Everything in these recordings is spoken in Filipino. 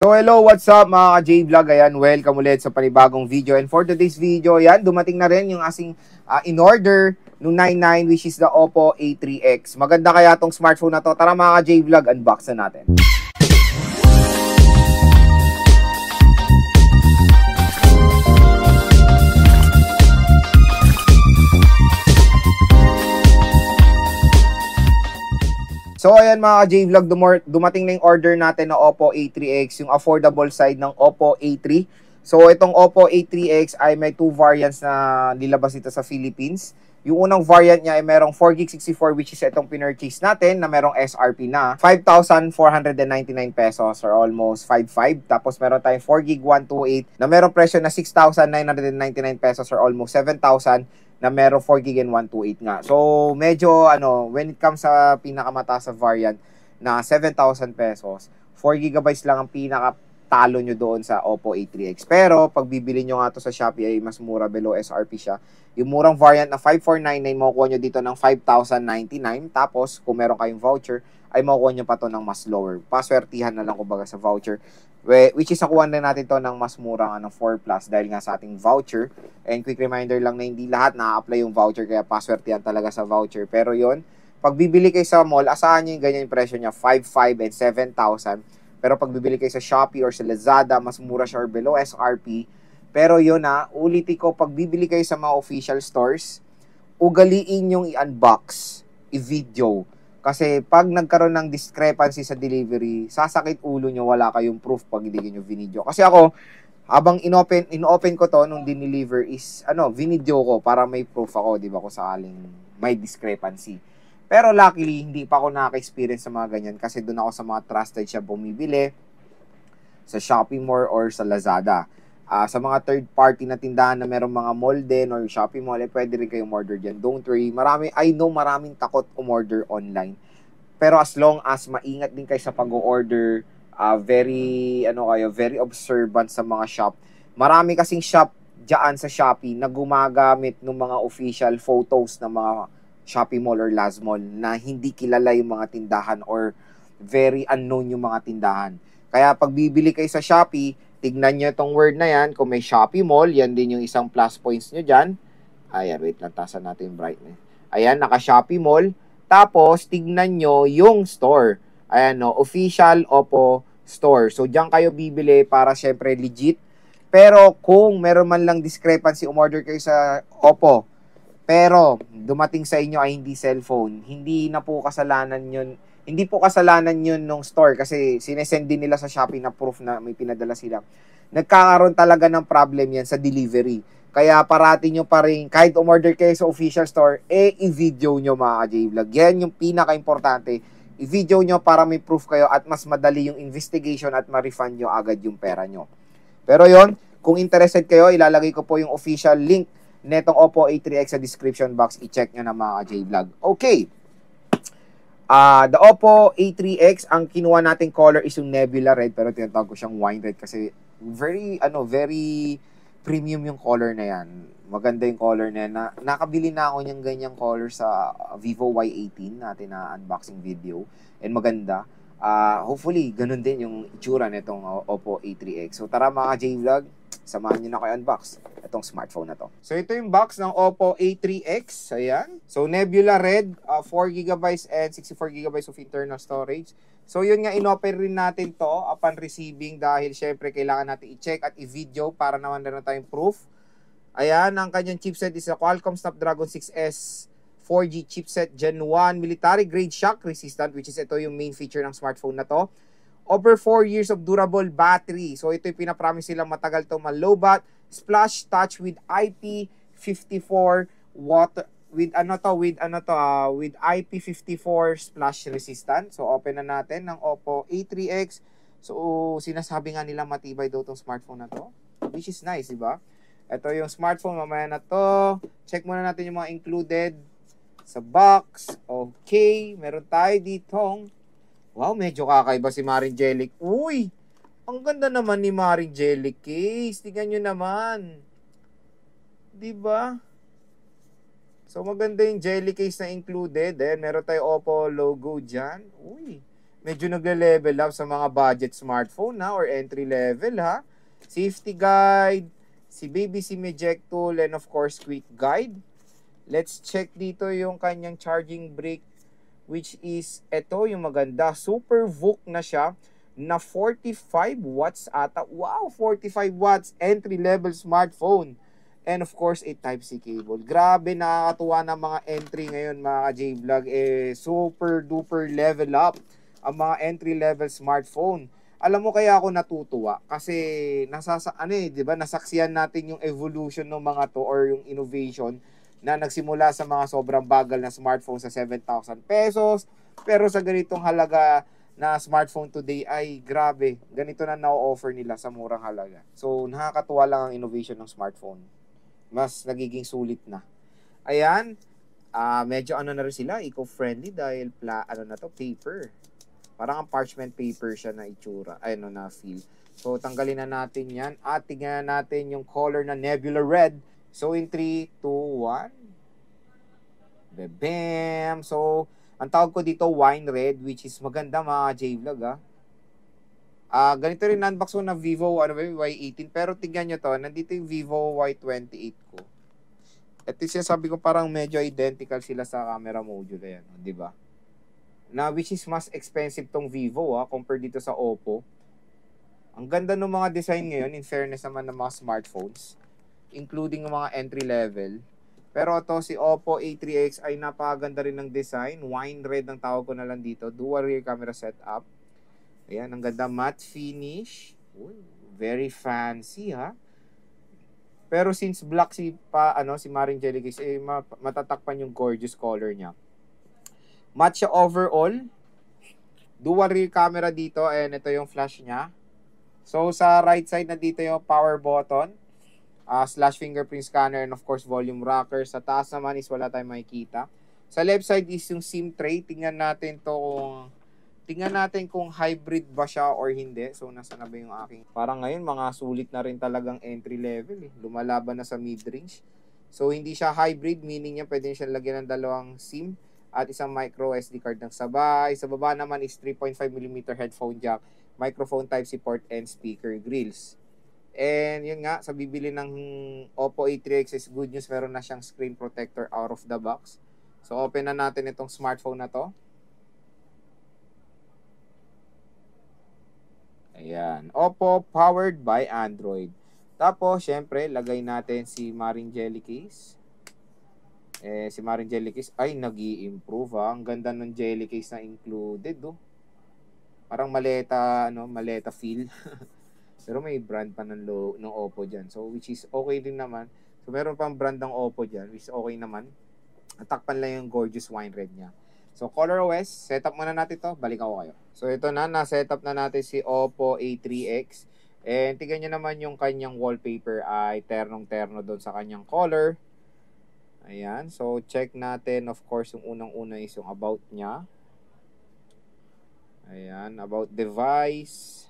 So hello, what's up mga ka-J-Vlog? Ayan, welcome ulit sa panibagong video. And for today's video, ayan, dumating na rin yung asing in-order nung 99 which is the Oppo A3X. Maganda kaya tong smartphone na to. Tara mga ka-J-Vlog, unbox na natin. So ayan mga ka-J-Vlog, dumating na yung order natin ng Oppo A3X, yung affordable side ng Oppo A3. So itong Oppo A3X ay may two variants na nilabas ito sa Philippines. Yung unang variant niya ay merong 4GB64 which is itong pinurchase natin na merong SRP na 5,499 pesos or almost 5,500. Tapos meron tayong 4GB 128 na merong presyo na 6,999 pesos or almost 7,000 na meron 4GB and 128 nga. So, medyo, when it comes sa pinakamataas sa variant na 7,000 pesos, 4GB lang ang pinakatalo nyo doon sa Oppo A3X. Pero, pag bibili nyo nga to sa Shopee ay mas mura, below SRP siya. Yung murang variant na 5,499, makukuha nyo dito ng 5,099. Tapos, kung meron kayong voucher, ay makukuha nyo pa to ng mas lower. Paswertihan na lang kumbaga sa voucher. Which is nakuha na natin to ng mas murang 4 plus dahil nga sa ating voucher. And quick reminder lang na hindi lahat na-apply yung voucher kaya paswertihan talaga sa voucher. Pero yon, pag bibili kayo sa mall, asahan nyo yung ganyan yung presyo niya, 5,500 and 7,000. Pero pag bibili kayo sa Shopee or sa Lazada, mas mura siya or below SRP. Pero yun ulitin ko, pag bibili kayo sa mga official stores, ugaliin yung i-unbox, i-video. Kasi pag nagkaroon ng discrepancy sa delivery, sasakit ulo nyo, wala kayong proof pag hindi nyo video. Kasi ako, habang inopen ko to nung dineliver is, video ko para may proof ako, di ba, kung sakaling may discrepancy. Pero luckily, hindi pa ako nakaka-experience sa mga ganyan kasi doon ako sa mga trusted shop bumibili, sa Shopee Mall or sa Lazada. Sa mga third party na tindahan na merong mga mall din or Shopee Mall, pwede rin kayong order dyan. Don't worry, I know maraming takot umorder online. Pero as long as maingat din kayo sa pag-order, very observant sa mga shop. Marami kasing shop dyan sa Shopee na gumagamit ng mga official photos ng mga Shopee Mall or Lazmall na hindi kilala yung mga tindahan or very unknown yung mga tindahan. Kaya pag bibili kayo sa Shopee, tignan nyo itong word na yan. Kung may Shopee Mall, yan din yung isang plus points nyo dyan. Ayan, wait lang, tasan natin yung brightness. Ayan, naka-Shopee Mall. Tapos, tignan nyo yung store. Ayan, official Oppo store. So, dyan kayo bibili para syempre legit. Pero, kung meron man lang discrepancy, umorder kayo sa Oppo, pero dumating sa inyo ay hindi cellphone, hindi po kasalanan yun nung store kasi sinesend din nila sa Shopee na proof na may pinadala sila. Nagkakaroon talaga ng problem yan sa delivery. Kaya parati nyo pa rin, kahit umorder kayo sa official store, i-video nyo mga ka-J-Vlog. Yan yung pinaka-importante. I-video nyo para may proof kayo at mas madali yung investigation at ma-refund nyo agad yung pera nyo. Pero yon, kung interested kayo, ilalagay ko po yung official link netong Oppo A3X sa description box. I-check nyo na mga ka-J-Vlog. Okay. The Oppo A3X, ang kinuha nating color is yung Nebula Red, pero tinatawag ko siyang wine red kasi very premium yung color na yan. Maganda yung color na yan. Nakabili na ako niyang ganyang color sa Vivo Y18 natin na unboxing video. And maganda. Hopefully, ganun din yung itsura nitong Oppo A3X. So tara mga J-Vlog, samahan nyo na kayo unbox itong smartphone na to. So ito yung box ng Oppo A3X. Ayan. So Nebula Red, 4GB and 64GB of internal storage. So yun nga, inopen rin natin to upon receiving dahil syempre kailangan natin i-check at i-video para naman na tayong proof. Ayan, ang kanyang chipset is a Qualcomm Snapdragon 6S 4G chipset Gen 1 military grade shock resistant, which is ito yung main feature ng smartphone na to. Over 4 years of durable battery. So ito yung pinapromise silang matagal to low-bat, splash touch with IP54 water with IP54 splash resistant. So open na natin ng Oppo A3X. So sinasabi nga nila matibay daw tong smartphone na to, which is nice, di ba? Ito yung smartphone, mamaya na to. Check muna natin yung mga included sa box. Okay, meron tayo ditong, wow, medyo kakaiba si Maring Jelly. Uy, ang ganda naman ni Maring Jelly case. Tingnan nyo naman. Diba? So maganda yung jelly case na included. Then meron tayo Oppo logo dyan. Uy, medyo nagle-level up sa mga budget smartphone na or entry level ha. Safety guide, si Baby SIM eject tool, and of course quick guide. Let's check dito yung kanyang charging brick, which is ito yung maganda. Super VOOC na siya na 45 watts ata. Wow, 45 watts entry level smartphone. And of course, a Type-C cable. Grabe, nakakatuwa ng mga entry ngayon mga ka-J-Vlog. Super duper level up ang mga entry level smartphone. Alam mo kaya ako natutuwa kasi di ba, nasaksiyan natin yung evolution ng mga to or yung innovation na nagsimula sa mga sobrang bagal na smartphone sa 7,000 pesos. Pero sa ganitong halaga na smartphone today ay grabe. Ganito na na-offer nila sa murang halaga. So, nakakatuwa lang ang innovation ng smartphone. Mas nagiging sulit na. Ayan, medyo ano na rin sila, eco-friendly dahil paper. Parang ang parchment paper siya na itsura, na feel. So, tanggalin na natin yan at tingnan natin yung color na Nebula Red. So, in 3, 2, 1. Bam! So, ang tawag ko dito, wine red, which is maganda mga J-Vlog ganito rin unbox ko na Vivo Y18, pero tignan nyo to, nandito yung Vivo Y28 ko. Ito yung sabi ko, parang medyo identical sila sa camera module, ayan, di ba? Na which is mas expensive tong Vivo compared dito sa Oppo. Ang ganda ng mga design ngayon, in fairness naman ng mga smartphones, including ng mga entry level. Pero ito si Oppo A3X ay napakaganda rin ng design. Wine red ang tawag ko na lang dito. Dual rear camera setup. Ayan, ang ganda matte finish. Uy, very fancy ha. Pero since black si Maring Jellycase, matatakpan yung gorgeous color niya. Matte siya overall. Dual rear camera dito and ito yung flash niya. So sa right side na dito yung power button, slash fingerprint scanner, and of course volume rocker. Sa taas naman is wala tayong makikita. Sa left side is yung SIM tray. Tingnan natin kung hybrid ba siya or hindi. So, nasa na ba yung aking... Parang ngayon, mga sulit na rin talagang entry level. Lumalaban na sa mid-range. So, hindi siya hybrid, meaning niya pwede siya lagyan ng dalawang SIM at isang micro SD card ng sabay. Sa baba naman is 3.5mm headphone jack, microphone Type-C port, and speaker grills. And yun nga, sa bibili ng Oppo A3X is good news. Meron na siyang screen protector out of the box. So, open na natin itong smartphone na to. Ayan. Oppo powered by Android. Tapos, syempre, lagay natin si Maring Jellycase. Si Maring Jellycase ay nag-i-improve Ang ganda ng Jellycase na included Parang maleta feel. Pero may brand pa ng Oppo dyan. So, which is okay din naman. So, meron pang brand ng Oppo dyan, which is okay naman. Takpan lang yung gorgeous wine red niya. So, ColorOS, setup muna natin to. Balik ako kayo. So, ito na-setup na natin si Oppo A3X. And, tignan nyo naman yung kanyang wallpaper ay ternong-terno doon sa kanyang color. Ayan. So, check natin. Of course, yung unang-una is yung about niya. Ayan. About device.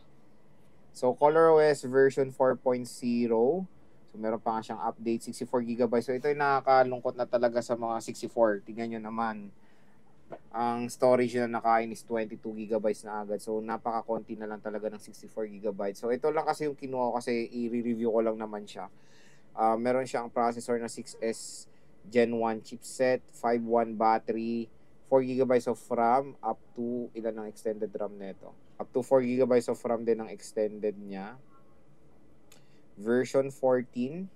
So, ColorOS version 4.0. So, meron pa nga siyang update. 64GB. So, ito yung nakakalungkot na talaga sa mga 64. Tignan nyo naman. Ang storage na nakain is 22GB na agad. So, napaka-konti na lang talaga ng 64GB. So, ito lang kasi yung kinuha ko kasi i-review ko lang naman siya. Meron siyang processor na 6S Gen 1 chipset, 5.1 battery, 4GB of RAM, up to, ilan ang extended RAM nito? Up to 4GB of RAM din ang extended niya. Version 14.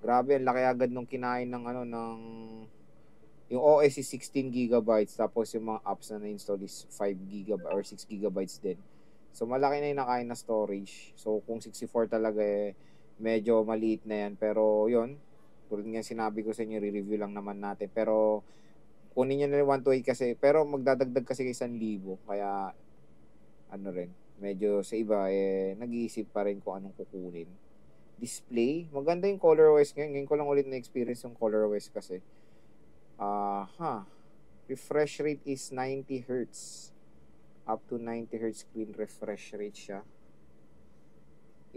Grabe, ang laki agad nung kinain ng yung OS is 16GB, tapos yung mga apps na na-install is 5GB or 6GB din. So, malaki na yung nakain na storage. So, kung 64 talaga medyo maliit na yan. Pero, yun, tulad nga sinabi ko sa inyo, re-review lang naman natin. Pero, kunin nyo na yung 128 kasi, pero magdadagdag kasi kay 1,000. Kaya, medyo sa iba, nag-iisip pa rin kung anong kukunin. Display, maganda yung ColorOS ngayon. Ngayon ko lang ulit na-experience yung ColorOS kasi. Refresh rate is 90Hz. Up to 90Hz screen refresh rate siya.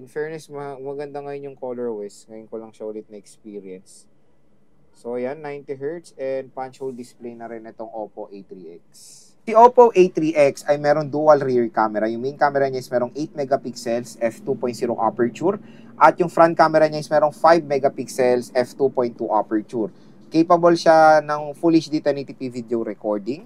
In fairness, maganda ngayon yung ColorOS. Ngayon ko lang siya ulit na experience. So, ayan, 90Hz and punch hole display na rin itong Oppo A3X. Si Oppo A3X ay meron dual rear camera. Yung main camera niya is merong 8 megapixels f2.0 aperture at yung front camera niya is merong 5 megapixels f2.2 aperture. Capable siya ng Full HD 1080p video recording.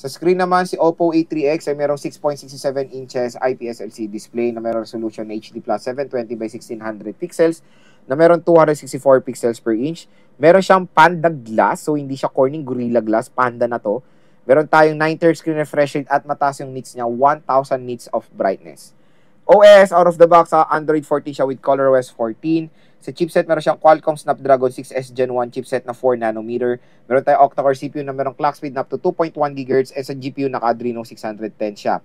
Sa screen naman, si Oppo A3X ay merong 6.67 inches IPS LCD display na merong resolution HD Plus 720 by 1600 pixels na meron 264 pixels per inch. Meron siyang Panda glass, so hindi siya Corning Gorilla Glass, Panda na to. Meron tayong 9Hz screen refresh rate at mataas yung nits niya, 1000 nits of brightness. OS, out of the box, Android 14 siya with ColorOS 14. Sa chipset, meron siyang Qualcomm Snapdragon 6S Gen 1 chipset na 4 nanometer. Meron tayong octa-core CPU na merong clock speed na up to 2.1 GHz and sa GPU na Adreno 610 siya.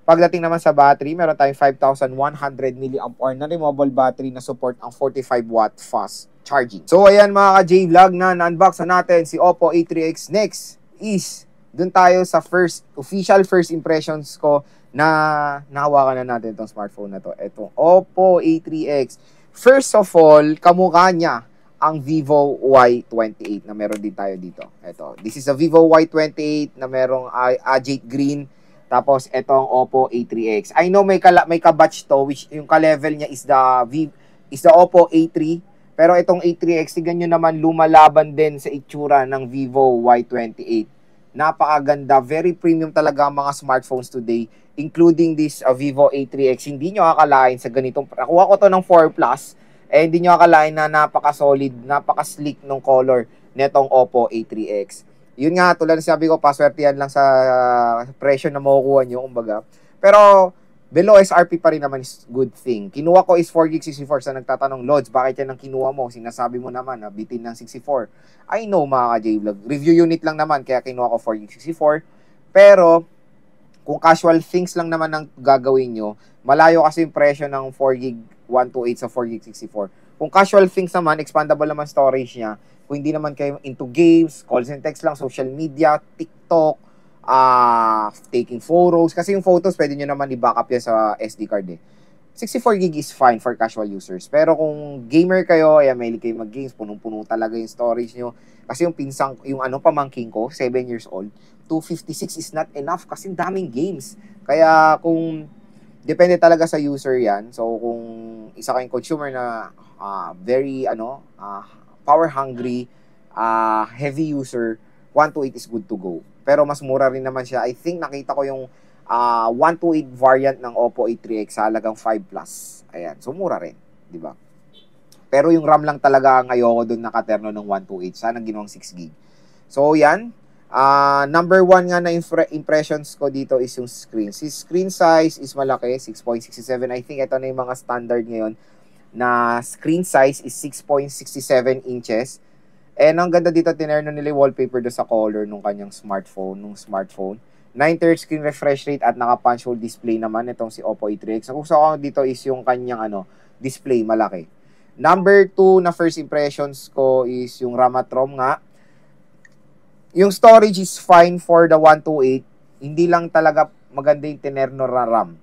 Pagdating naman sa battery, meron tayong 5,100 mAh na removable battery na support ang 45-watt fast charging. So ayan mga ka-J-Vlog, na-unbox na natin si Oppo A3X. Next is, dun tayo sa official first impressions ko na nahawakan na natin itong smartphone na to. Itong Oppo A3X. First of all, kamukha niya ang Vivo Y28 na meron din tayo dito. Ito. This is a Vivo Y28 na merong agate green. Tapos, itong Oppo A3X. I know may kabatch to, which yung ka-level niya is the Oppo A3. Pero itong A3X, tignan nyo naman, lumalaban din sa itsura ng Vivo Y28. Napakaganda. Very premium talaga ang mga smartphones today, including this Vivo A3X. Hindi nyo akalain sa ganitong, nakuha ko to ng 4 Plus, hindi nyo akalain na napaka-solid, napaka-sleek ng color netong Oppo A3X. Yun nga, tulad na sabi ko, paswertihan lang sa presyo na makukuha nyo, kumbaga. Pero, below SRP pa rin naman is good thing. Kinuha ko is 4GB 64 sa nagtatanong, Lods, bakit yan ang kinuha mo? Sinasabi mo naman na bitin ng 64. I know mga ka-J-Vlog. Review unit lang naman, kaya kinuha ko 4GB 64. Pero, kung casual things lang naman ang gagawin nyo, malayo kasi yung presyo ng 4GB 128 sa 4GB 64. Kung casual things naman, expandable naman storage niya. Kung hindi naman kayo into games, calls and text lang, social media, TikTok, taking photos. Kasi yung photos, pwede nyo naman i-backup yan sa SD card eh. 64GB is fine for casual users. Pero kung gamer kayo, mahilig kayo mag-games, punong-puno talaga yung storage nyo. Kasi yung pamangking ko, 7 years old, 256 is not enough kasi daming games. Kaya kung depende talaga sa user yan. So kung isa kayong consumer na very power hungry, heavy user, 128 is good to go. Pero mas mura rin naman siya. I think nakita ko yung 128 variant ng Oppo A3X sa halagang 5 Plus. Ayan. So mura rin, di ba? Pero yung RAM lang talaga ang ayoko doon nakaterno ng 128. Sana ginawang 6GB. So yan. Number 1 nga na impressions ko dito is yung screen. Si screen size is malaki, 6.67. I think ito na yung mga standard ngayon na screen size is 6.67 inches. And ang ganda dito, tinerno nila yung wallpaper do sa color nung kanyang smartphone. 9Hz screen refresh rate at naka-punch hole display naman itong si Oppo A3X. Ang gusto ko dito is yung kanyang display, malaki. Number 2 na first impressions ko is yung RAM at ROM nga. Yung storage is fine for the 128. Hindi lang talaga maganda yung tinerno na RAM.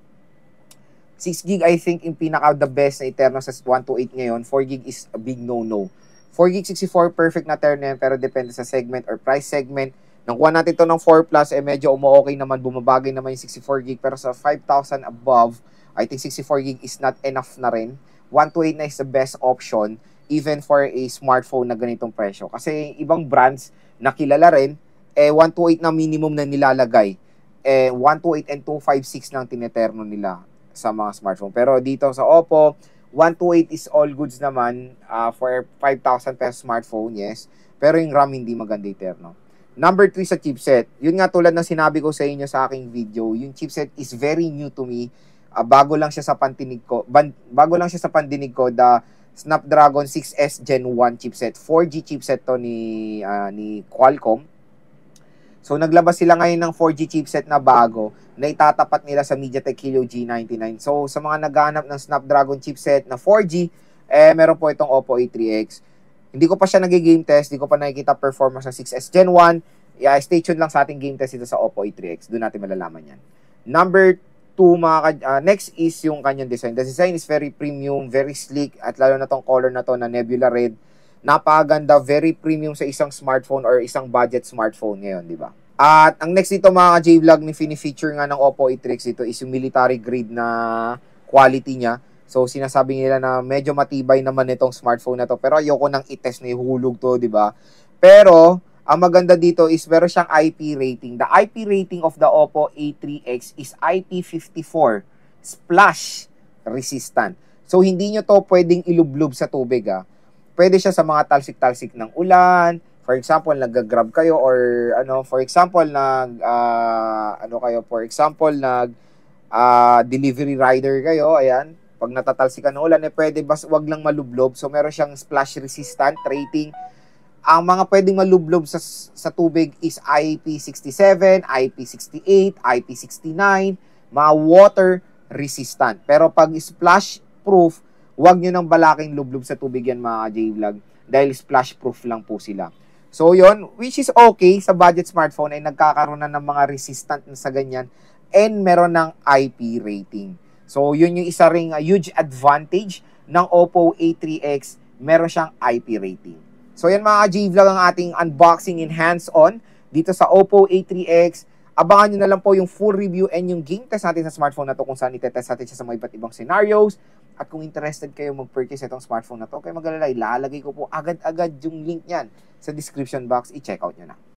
6GB I think yung pinaka the best na iterno sa 128 ngayon. 4GB is a big no-no. 4GB 64 perfect na terno yan, pero depende sa segment or price segment. Nakuha natin ito ng 4 Plus, medyo umu-okay naman, bumabagay naman yung 64GB. Pero sa 5,000 above, I think 64GB is not enough na rin. 128 na is the best option, even for a smartphone na ganitong presyo. Kasi ibang brands na kilala rin, 128 na minimum na nilalagay. 128 and 256 lang tineterno nila sa mga smartphone. Pero dito sa Oppo, 128 is all goods naman for 5,000 pesos smartphone, yes. Pero yung RAM hindi maganda iterno. Number 3 sa chipset. Yun nga tulad ng sinabi ko sa inyo sa aking video, yung chipset is very new to me. Bago lang siya sa pandinig ko, the Snapdragon 6S Gen 1 chipset. 4G chipset to ni Qualcomm. So, naglabas sila ngayon ng 4G chipset na bago na itatapat nila sa MediaTek Helio G99. So, sa mga naghahanap ng Snapdragon chipset na 4G, meron po itong Oppo A3X. Hindi ko pa siya nag-game test, hindi ko pa nakikita performance ng 6S Gen 1. Yeah, stay tuned lang sa ating game test dito sa Oppo A3X. Doon natin malalaman yan. Number 2, next is yung kanyang design. The design is very premium, very sleek, at lalo na tong color na to na Nebula Red. Napakaganda, very premium sa isang smartphone or isang budget smartphone ngayon, di ba? At ang next dito mga J-Vlog, ni fini-feature nga ng Oppo A3X ito is yung military grade na quality niya. So, sinasabi nila na medyo matibay naman itong smartphone na to. Pero ayoko nang i-test na ihulog to, di ba? Pero, ang maganda dito is meron siyang IP rating. The IP rating of the Oppo A3X is IP54 splash resistant. So, hindi nyo to pwedeng ilublob sa tubig, Pwede siya sa mga talsik-talsik ng ulan. For example, nag-grab kayo or for example, delivery rider kayo, ayan. Pag natatalsikan ng ulan, pwede wag lang malublob. So, meron siyang splash resistant rating. Ang mga pwedeng malublob sa tubig is IP67, IP68, IP69, mga water resistant. Pero pag splash proof, huwag nyo nang balaking lublob sa tubig yan mga J-Vlog dahil splash proof lang po sila. So yon, which is okay sa budget smartphone ay nagkakaroon na ng mga resistant na sa ganyan and meron ng IP rating. So yun yung isa ring huge advantage ng Oppo A3X, meron siyang IP rating. So yan mga J-Vlog ang ating unboxing and hands-on dito sa Oppo A3X. Abangan nyo na lang po yung full review and yung game test natin sa smartphone na to kung saan itetest natin siya sa mga iba't ibang scenarios. At kung interested kayo mag-purchase itong smartphone na to, kayo mag-alala, ilalagay ko po agad-agad yung link niyan sa description box. I-check out nyo na.